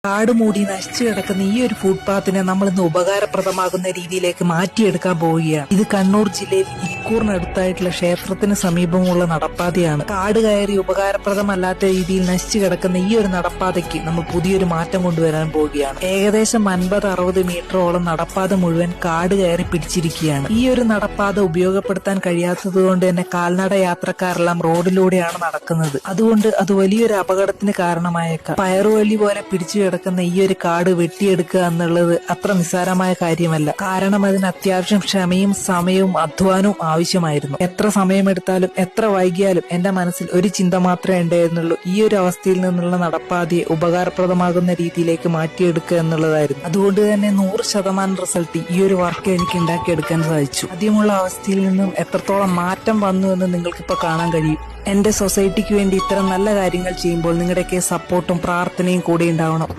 കാട് മൂടി നശിച്ചു കിടക്കുന്ന ഈ ഒരു ഫുട്പാത്തിനെ നമ്മൾ ഇന്ന് ഉപകാരപ്രദമാകുന്ന രീതിയിലേക്ക് മാറ്റിയെടുക്കാൻ പോവുകയാണ്. ഇത് കണ്ണൂർ ജില്ലയിൽ ഇരിക്കൂറിനടുത്തായിട്ടുള്ള ക്ഷേത്രത്തിന് സമീപമുള്ള നടപ്പാതയാണ്. കാട് കയറി ഉപകാരപ്രദമല്ലാത്ത രീതിയിൽ നശിച്ചു കിടക്കുന്ന ഈ ഒരു നടപ്പാതയ്ക്ക് നമ്മൾ പുതിയൊരു മാറ്റം കൊണ്ടുവരാൻ പോവുകയാണ്. ഏകദേശം 50-60 മീറ്ററോളം നടപ്പാത മുഴുവൻ കാട് കയറി പിടിച്ചിരിക്കുകയാണ്. ഈ ഒരു നടപ്പാത ഉപയോഗപ്പെടുത്താൻ കഴിയാത്തത് കൊണ്ട് തന്നെ കാൽനട യാത്രക്കാരെല്ലാം റോഡിലൂടെയാണ് നടക്കുന്നത്. അതുകൊണ്ട് അത് വലിയൊരു അപകടത്തിന് കാരണമായേക്കാം. പയറുവള്ളി പോലെ പിടിച്ചു കിടക്കുന്ന ഈ ഒരു കാട് വെട്ടിയെടുക്കുക എന്നുള്ളത് അത്ര നിസ്സാരമായ കാര്യമല്ല. കാരണം അതിന് അത്യാവശ്യം ക്ഷമയും സമയവും അധ്വാനവും ആവശ്യമായിരുന്നു. എത്ര സമയമെടുത്താലും എത്ര വൈകിയാലും എന്റെ മനസ്സിൽ ഒരു ചിന്ത മാത്രമേ ഉണ്ടായിരുന്നുള്ളൂ, ഈ ഒരു അവസ്ഥയിൽ നിന്നുള്ള നടപ്പാതയെ ഉപകാരപ്രദമാകുന്ന രീതിയിലേക്ക് മാറ്റിയെടുക്കുക എന്നുള്ളതായിരുന്നു. അതുകൊണ്ട് തന്നെ 100% റിസൾട്ട് ഈ ഒരു വർക്ക് എനിക്ക് ഉണ്ടാക്കിയെടുക്കാൻ സാധിച്ചു. ആദ്യമുള്ള അവസ്ഥയിൽ നിന്നും എത്രത്തോളം മാറ്റം വന്നു എന്ന് നിങ്ങൾക്കിപ്പോൾ കാണാൻ കഴിയും. എന്റെ സൊസൈറ്റിക്ക് വേണ്ടി ഇത്തരം നല്ല കാര്യങ്ങൾ ചെയ്യുമ്പോൾ നിങ്ങളുടെയൊക്കെ സപ്പോർട്ടും പ്രാർത്ഥനയും കൂടി ഉണ്ടാവണം.